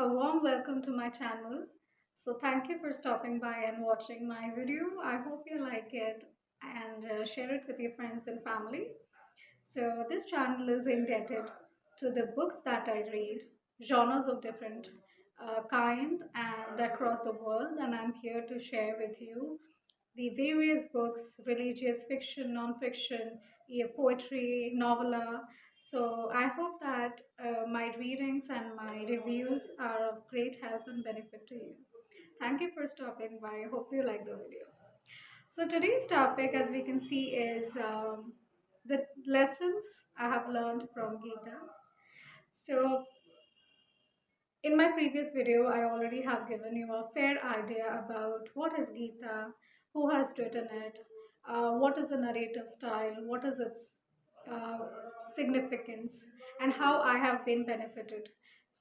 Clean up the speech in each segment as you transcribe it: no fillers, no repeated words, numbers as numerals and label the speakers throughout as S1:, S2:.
S1: A warm welcome to my channel. So thank you for stopping by and watching my video. I hope you like it and share it with your friends and family. So this channel is indebted to the books that I read, genres of different kind and across the world, and I'm here to share with you the various books, religious fiction, non-fiction, poetry, novella. So I hope that my readings and my reviews are of great help and benefit to you. Thank you for stopping by. I hope you like the video. So today's topic, as we can see, is the lessons I have learned from Gita. So in my previous video, I already have given you a fair idea about what is Gita, who has written it, what is the narrative style, what is its uh, significance, and how I have been benefited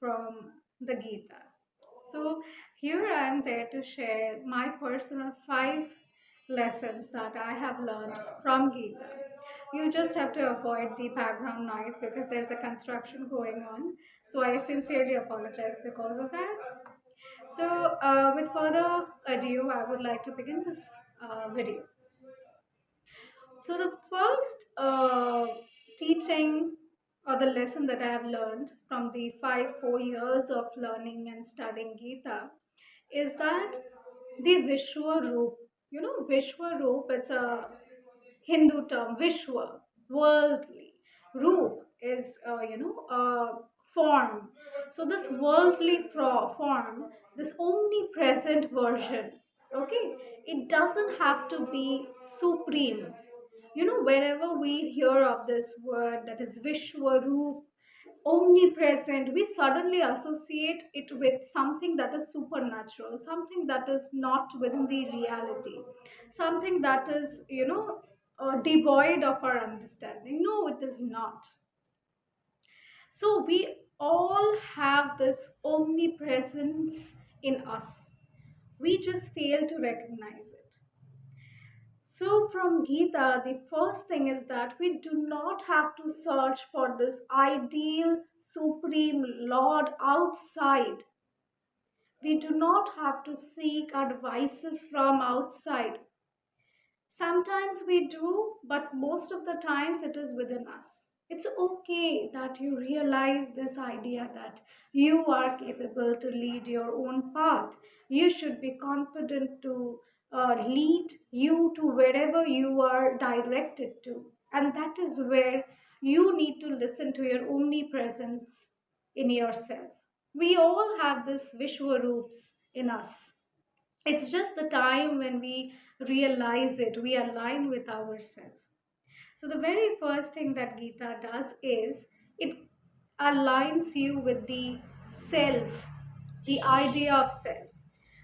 S1: from the Gita. So here I am there to share my personal 5 lessons that I have learned from Gita. You just have to avoid the background noise because there's a construction going on. So I sincerely apologize because of that. So with further ado, I would like to begin this video. So the first teaching or the lesson that I have learned from the 4 years of learning and studying Gita is that the Vishwa you know, Vishwa it's a Hindu term, Vishwa, worldly. Roop is, form. So this worldly form, this omnipresent version, okay, it doesn't have to be supreme. You know, whenever we hear of this word that is Vishwaroop, omnipresent, we suddenly associate it with something that is supernatural, something that is not within the reality, something that is, devoid of our understanding. No, it is not. So we all have this omnipresence in us. We just fail to recognize it. So, from Gita, the first thing is that we do not have to search for this ideal supreme Lord outside. We do not have to seek advices from outside. Sometimes we do, but most of the times it is within us. It's okay that you realize this idea that you are capable to lead your own path. You should be confident to lead you to wherever you are directed to. And that is where you need to listen to your omnipresence in yourself. We all have this Vishwaroops in us. It's just the time when we realize it, we align with ourselves. So, the very first thing that Gita does is it aligns you with the self, the idea of self,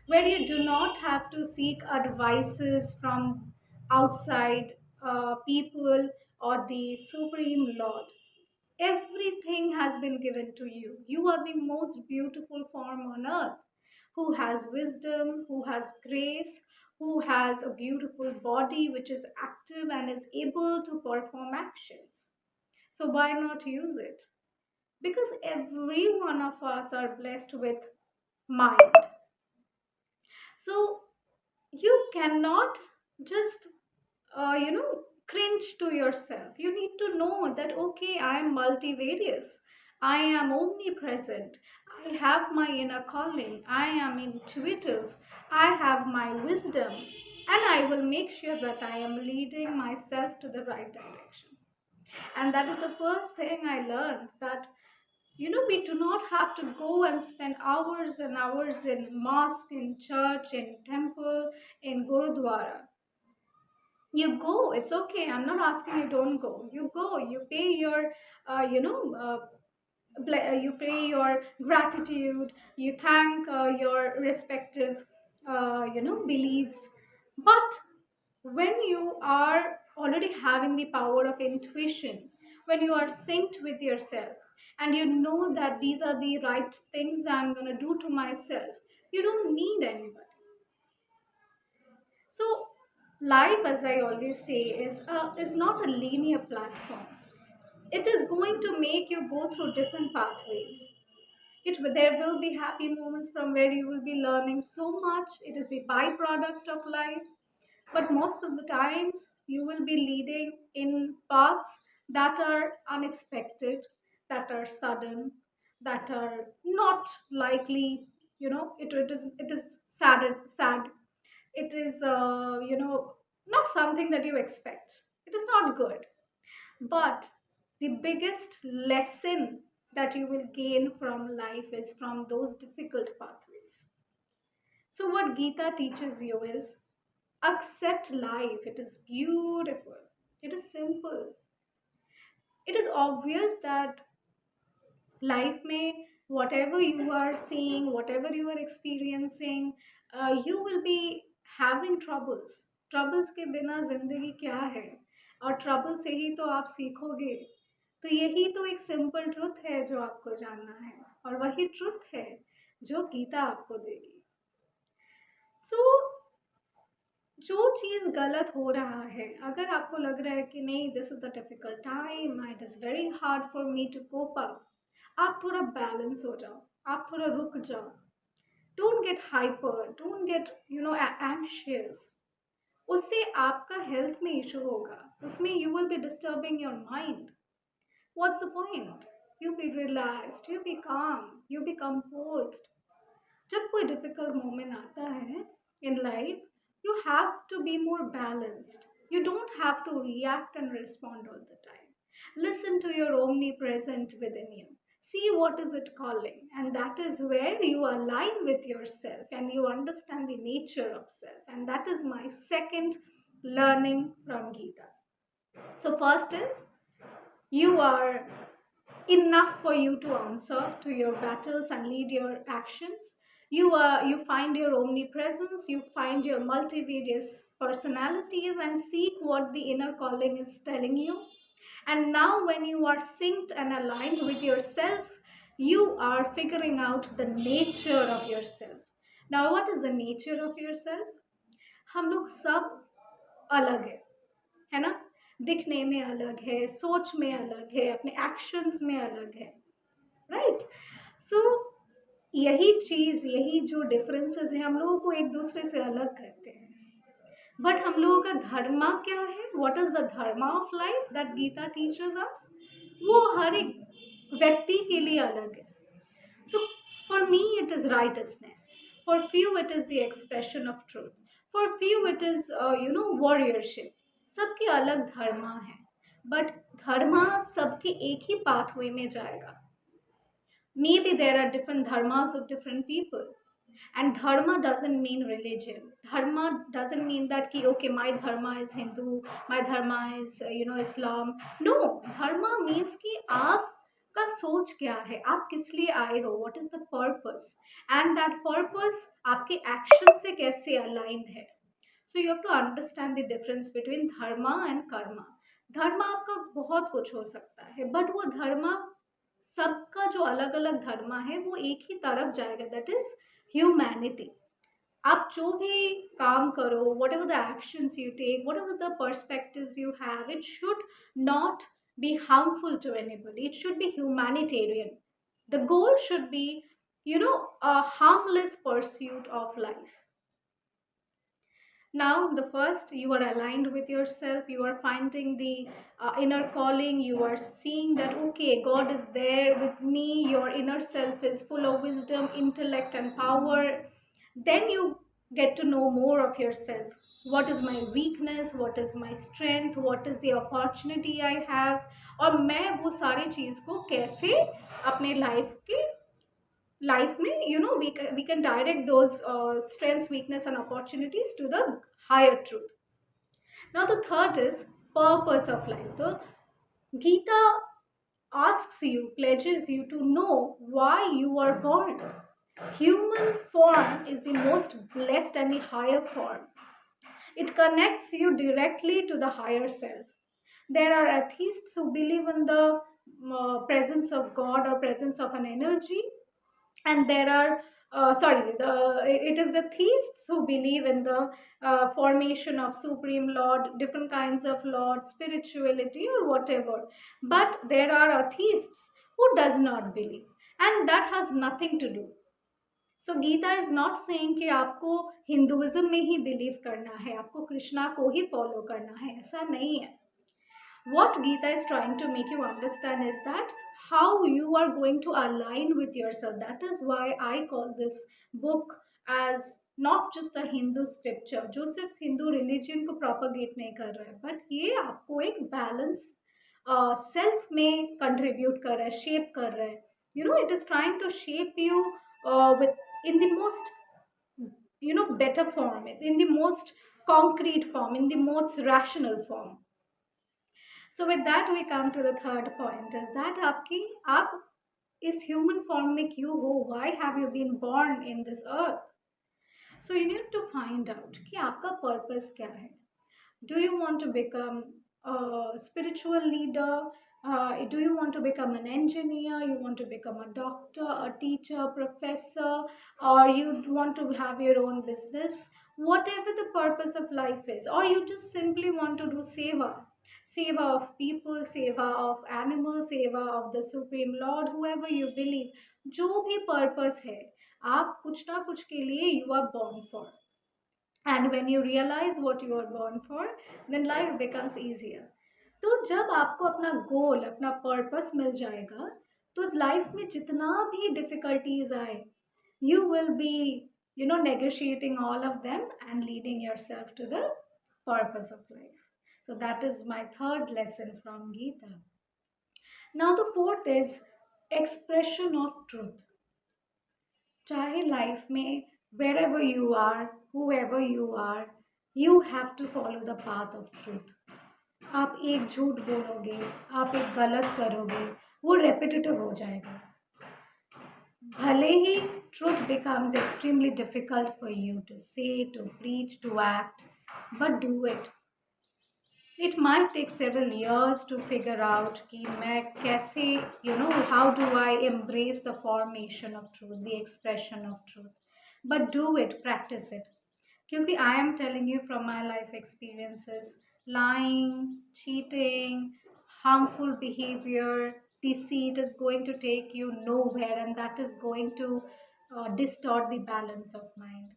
S1: where you do not have to seek advices from outside people or the Supreme Lord. Everything has been given to you. You are the most beautiful form on earth who has wisdom, who has grace, who has a beautiful body which is active and is able to perform actions. So, why not use it? Because every one of us are blessed with mind. So, you cannot just, cringe to yourself. You need to know that, okay, I am multivarious, I am omnipresent, I have my inner calling, I am intuitive, I have my wisdom, and I will make sure that I am leading myself to the right direction. And that is the first thing I learned, that we do not have to go and spend hours and hours in mosque, in church, in temple, in gurudwara. You go, it's okay, I'm not asking you don't go. You go, you pay your you pay your gratitude, you thank your respective beliefs. But when you are already having the power of intuition, when you are synced with yourself and you know that these are the right things I'm going to do to myself, you don't need anybody. So life, as I always say, is not a linear platform. It is going to make you go through different pathways. There will be happy moments from where you will be learning so much. It is the byproduct of life. But most of the times, you will be leading in paths that are unexpected, that are sudden, that are not likely. It is sad. It is not something that you expect. It is not good. But the biggest lesson that you will gain from life is from those difficult pathways. So, what Gita teaches you is accept life. It is beautiful, it is simple. It is obvious that life may, whatever you are seeing, whatever you are experiencing, you will be having troubles. Troubles के बिना जिंदगी क्या है? और trouble से ही तो आप सीखोगे. तो यही तो एक सिंपल ट्रुथ है जो आपको जानना है, और वही ट्रुथ है जो गीता आपको देगी. सो जो चीज़ गलत हो रहा है, अगर आपको लग रहा है कि नहीं, this is the difficult time, it is very hard for me to cope up, आप थोड़ा बैलेंस हो जाओ, आप थोड़ा रुक जाओ. Don't get hyper, don't get anxious. उससे आपका हेल्थ में इशू होगा, उसमें you will be disturbing your mind. What's the point? You be relaxed, you be calm, you be composed. जब कोई डिफिकल्ट मोमेंट आता है in life, you have to be more balanced. You don't have to react and respond all the time. Listen to your omnipresent within you. See what is it calling, and that is where you align with yourself and you understand the nature of self. And that is my second learning from Gita. So first is, you are enough for you to answer to your battles and lead your actions. You find your omnipresence, you find your multivarious personalities, and seek what the inner calling is telling you. And now, when you are synced and aligned with yourself, you are figuring out the nature of yourself. Now, what is the nature of yourself? हम लोग सब अलग है ना? दिखने में अलग है, सोच में अलग है, अपने एक्शंस में अलग है, राइट? सो यही चीज़, यही जो डिफरेंसेस है, हम लोगों को एक दूसरे से अलग करते हैं. बट हम लोगों का धर्मा क्या है? What is the dharma of life that Gita teaches us? वो हर एक व्यक्ति के लिए अलग है. So for me it is righteousness, for few it is the expression of truth, for few it is warriorship. सबके अलग धर्मा है, बट धर्मा सबके एक ही पाथवे में जाएगा. Maybe there are different dharmas of different people. And dharma doesn't mean religion. Dharma doesn't mean that ki, okay, my dharma is Hindu, my dharma is Islam. No, dharma means कि आपका सोच क्या है, आप किस लिए आए हो, what is the purpose, and that purpose आपके action से कैसे aligned है. So you have to understand the difference between dharma and karma. धर्म आपका बहुत कुछ हो सकता है, बट वो धर्म, सबका जो अलग अलग धर्म है, वो एक ही तरफ जाएगा, दैट इज ह्यूमैनिटी. आप जो भी काम करो, whatever the actions you take, whatever the perspectives you have, it should not be harmful to anybody. It should be humanitarian. The goal should be, a harmless pursuit of life. Now, the first, you are aligned with yourself, you are finding the inner calling, you are seeing that, okay, God is there with me, your inner self is full of wisdom, intellect, and power. Then you get to know more of yourself. What is my weakness? What is my strength? What is the opportunity I have? और मैं वो सारी चीज़ को कैसे अपने life में, we can direct those strengths, weakness, and opportunities to the higher truth. Now the third is purpose of life. The Gita asks you, pledges you to know why you are born. Human form is the most blessed and the higher form. It connects you directly to the higher self. There are atheists who believe in the presence of God or presence of an energy, and there are it is the theists who believe in the formation of supreme lord, different kinds of lord, spirituality, or whatever. But there are atheists who does not believe. and that has nothing to do. So Gita is not saying कि आपको Hinduism में ही believe करना है, आपको कृष्णा को ही follow करना है, ऐसा नहीं है. What Gita is trying to make you understand is that how you are going to align with yourself. That is why I call this book as not just a Hindu scripture जो सिर्फ Hindu religion को propagate नहीं कर रहा है, but ये आपको एक बैलेंस सेल्फ में कंट्रीब्यूट कर रहा है, शेप कर रहा है. You know, it is trying to shape you with in the most, you know, better form, in the most concrete form, in the most rational form. So with that we come to the third point is that आपकी आप इस human form में क्यों हो? Why have you been born in this earth? So you need to find out कि आपका purpose क्या है. Do you want to become a spiritual leader? Do you want to become an engineer? You want to become a doctor, a teacher, professor, or you want to have your own business? Whatever the purpose of life is, or you just simply want to do seva, seva of people, seva of animals, seva of the supreme lord, whoever you believe, जो भी purpose है, आप कुछ ना कुछ के लिए you are born for. And when you realize what you are born for, then life becomes easier. तो जब आपको अपना गोल, अपना पर्पस मिल जाएगा, तो लाइफ में जितना भी डिफिकल्टीज आए, you will be, you know, negotiating all of them and leading yourself to the purpose of life. So that is my third lesson from Gita. Now the fourth is expression of truth. चाहे life में wherever you are, whoever you are, you have to follow the path of truth. आप एक झूठ बोलोगे, आप एक गलत करोगे, वो रेपिटेटिव हो जाएगा. भले ही truth becomes extremely difficult for you to say, to preach, to act, but do it. It might take several years to figure out कि मैं कैसे, you know, how do I embrace the formation of truth, the expression of truth. But do it, practice it. क्योंकि I am telling you from my life experiences, lying, cheating, harmful behavior, deceit is going to take you nowhere, and that is going to distort the balance of mind.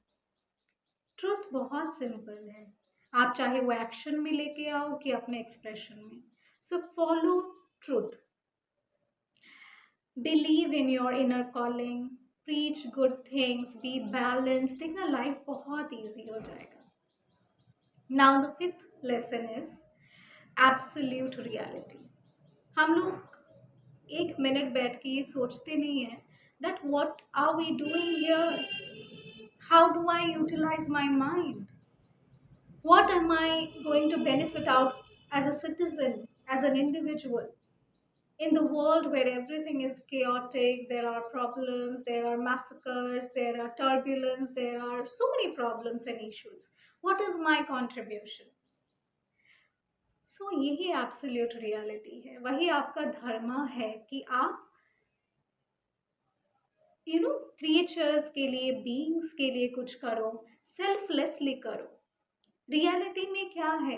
S1: Truth बहुत simple है, आप चाहे वो action में लेके आओ कि अपने एक्सप्रेशन में. So follow truth, believe in your inner calling, preach good things, be balance, देखना लाइफ बहुत ईजी हो जाएगा. Now the fifth lesson is absolute reality. हम लोग एक मिनट बैठ के ये सोचते नहीं है that what are we doing here, how do I utilize my mind? What am I going to benefit out as a citizen, as an individual? In the world where everything is chaotic, there are problems, there are massacres, there are turbulence, there are so many problems and issues. What is my contribution? So यही absolute reality है, वही आपका धर्म है कि आप you know creatures के लिए, बीइंग्स के लिए कुछ करो, सेल्फलेसली करो. रियलिटी में क्या है?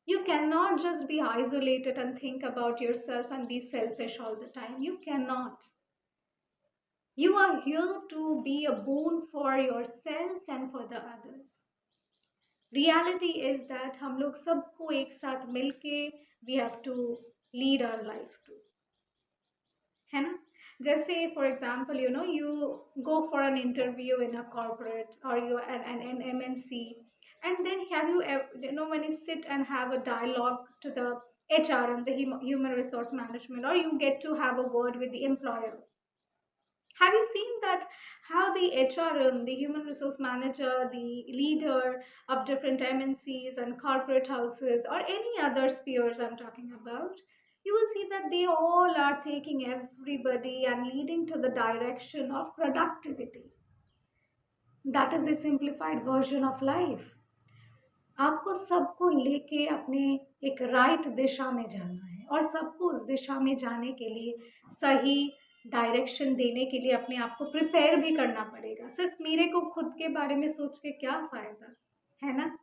S1: You can not just be isolated and think about yourself and be selfish all the time. You can not. You are here to be a boon for yourself and for the others. Reality is that हम लोग सबको एक साथ मिलके we have to lead our life too, है ना. जैसे for example, you know, you go for an interview in a corporate or you an MNC, and then have you you know, when you sit and have a dialogue to the HR and the human resource management, or you get to have a word with the employer, have you seen that how the HRM, the human resource manager, the leader of different MNCs and corporate houses or any other spheres I'm talking about, you will see that they all are taking everybody and leading to the direction of productivity. That is the simplified version of life. आपको सबको लेके अपने एक right दिशा में जाना है, और सबको उस दिशा में जाने के लिए सही डायरेक्शन देने के लिए अपने आप को प्रिपेयर भी करना पड़ेगा. सिर्फ मेरे को खुद के बारे में सोच के क्या फ़ायदा, है ना.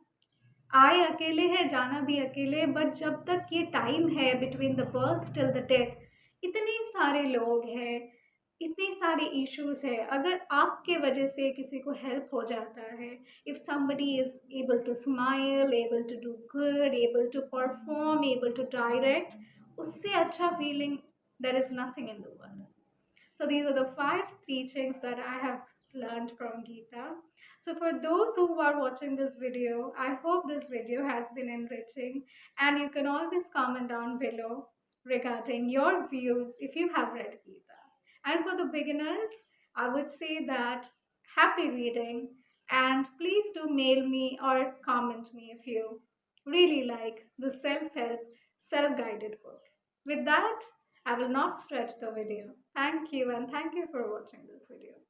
S1: आए अकेले हैं, जाना भी अकेले, बट जब तक ये टाइम है between the birth till the death, इतने सारे लोग हैं इतने सारे इश्यूज है, अगर आपके वजह से किसी को हेल्प हो जाता है, if somebody is able to smile, able to do good, able to perform, able to direct, उससे अच्छा feeling there is nothing in the world. So these are the five teachings that I have learned from Gita. So for those who are watching this video, I hope this video has been enriching, and you can always comment down below regarding your views if you have read Gita. And for the beginners, I would say that happy reading, and please do mail me or comment me if you really like the self-help, self-guided book. With that, I will not stretch the video. Thank you, and thank you for watching this video.